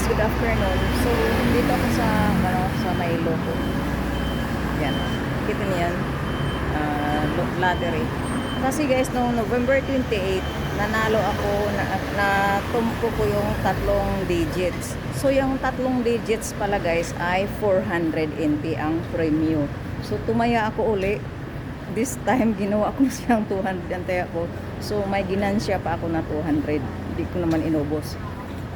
good afternoon. So, dito ako sa may loko. Yan. Kita niyan. Lottery. Kasi guys, noong November 28, nanalo ako, tumpo ko yung 3 digits. So, yung 3 digits pala guys ay 400 NT ang premium. So, tumaya ako uli. This time, ginawa ko siyang 200 antay ako. So, may ginansya pa ako na 200. Hindi ko naman inubos.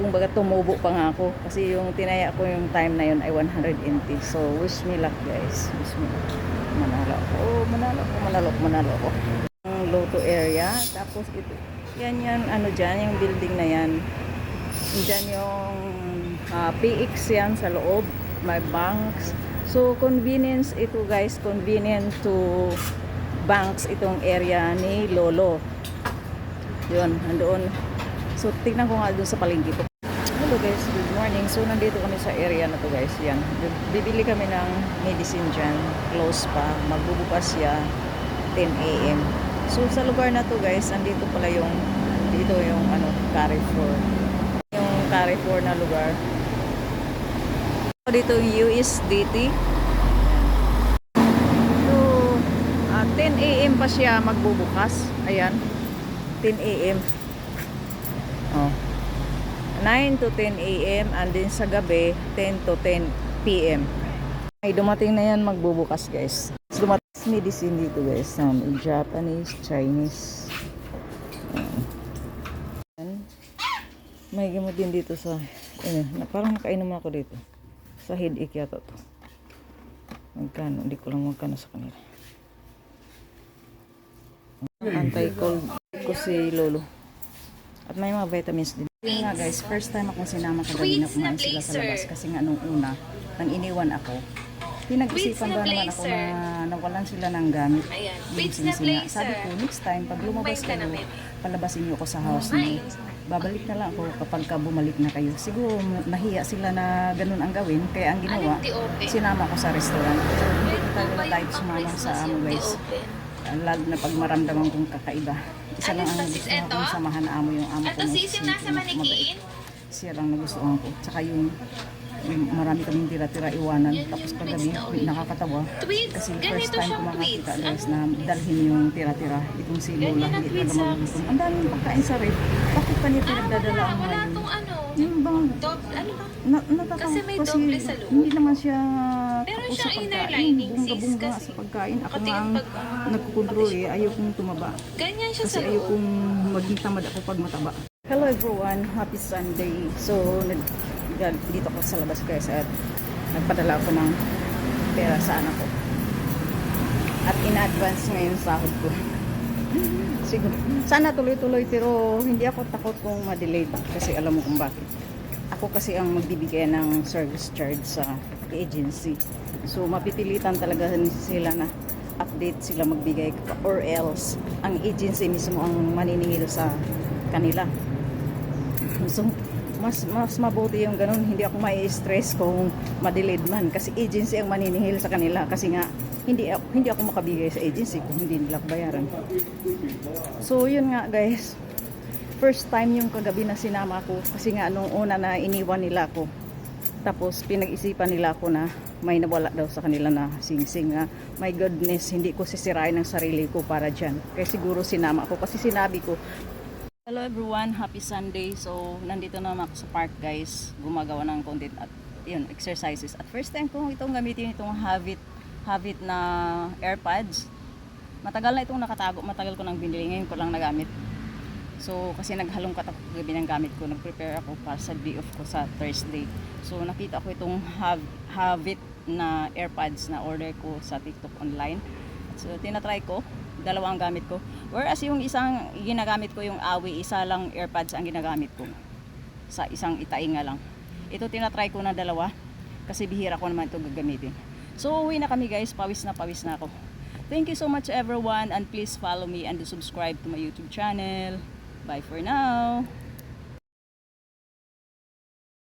Kung baga tumubo pa nga ako. Kasi yung tinaya ko yung time na yun ay 180. So, wish me luck guys. Wish me luck. Manalo ako. Manalo ako. Ang Lotto area. Tapos ito. Yan, ano dyan, yung building na yan. Dyan yung PX yan sa loob. May banks. So, convenience ito guys. Convenient to banks itong area ni Lolo. Yun, nandoon. So, tignan ko nga doon sa palengke ko. Hello guys, good morning. So, nandito kami sa area na to guys. Yan. Bibili kami ng medicine dyan. Close pa. Magbubukas siya 10 AM. So, sa lugar na to guys, nandito pala yung dito yung Carrefour. Yung Carrefour na lugar. So, dito yung USDT. So, 10 AM pa siya magbubukas. Ayan. 10 AM. Oh. 9 to 10 AM and then sa gabi 10 to 10 PM. Ay dumating na yan magbubukas guys. Dumating medicine dito guys. Japanese, Chinese. May gamot din dito sa parang nakainom ako dito. Sa headache yata to. Magkano? Hindi ko lang magkano sa kanila. Anti-cold ko si Lolo. At may mga vitamins din. Yun nga guys, first time akong sinama kagabi na kumain sila sa labas. Kasi nga nung una, nang iniwan ako, pinag-isipan ba naman ako na nawalan sila ng gamit. Yung sinisina. Sabi ko, next time, pag lumabas kayo, palabasin niyo ako sa house niyo. Babalik na lang ako kapag bumalik na kayo. Siguro nahiya sila na ganun ang gawin. Kaya ang ginawa, sinama ko sa restaurant. So, hindi ko talaga tayo sumama sa amo guys. Lalo na pag maramdaman kong kakaiba. Isa lang ang gusto kong samahan na amo yung amo ko. Siya lang nagustuhan ko. Tsaka yung marami kaming tira-tira iwanan. Tapos paggabi, nakakatawa. Kasi first time ko makakita guys na dalhin yung tira-tira. Itong si Lola, hindi talaga magugutom. Ang daming pagkain sa ref. Bakit pa niya pinagdadala ang mga yun? Yung bang, kasi may doble sa loob. Hindi naman siya tapos sa pagkain. Bunga-bunga sa pagkain. Ako nga ang nagkukontrol eh. Ayaw kong tumaba. Kasi ayaw kong maging tamad ako pag mataba. Hello everyone, happy Sunday. So, dito ako sa labas guys at nagpadala ako ng pera sa anak ko. At in-advance ngayon sahod ko. Siguro, sana tuloy-tuloy pero hindi ako takot kung ma-delay kasi alam mo kung bakit. Ako kasi ang magbibigay ng service charge sa agency. So, mapipilitan talaga sila na update sila magbigay or else ang agency mismo ang maniningil sa kanila. So, mas mabuti yung ganun. Hindi ako mai-stress kung ma-delayed man kasi agency ang maniningil sa kanila kasi nga hindi ako makabigay sa agency kung hindi nila bayaran. So, yun nga guys. First time yung kagabi na sinama ko kasi nga nung una na iniwan nila ako. Tapos pinag-isipan nila ako na may nawala daw sa kanila na sing-sing na my goodness, hindi ko sisirain ang sarili ko para dyan. Kaya siguro sinama ako kasi sinabi ko, hello everyone, happy Sunday. So, nandito naman ako sa park guys. Gumagawa ng content at yun, exercises. At first time ko itong gamitin itong Havit na AirPods. Matagal na itong nakatago, matagal ko nang binili. Ngayon ko lang nagamit. So, kasi naghalongkat ako gabi ng gamit ko. Nag-prepare ako para sa day off ko sa Thursday. So, nakita ko itong Havit na AirPods na order ko sa TikTok online. So, tinatry ko. Dalawa ang gamit ko. Whereas yung isang ginagamit ko yung Awi, isa lang AirPods ang ginagamit ko. Sa isang itainga lang. Ito tinatry ko na dalawa. Kasi bihira ko naman ito gagamitin. So, uwi na kami guys. Pawis na ako. Thank you so much everyone. And please follow me and subscribe to my YouTube channel. Bye for now.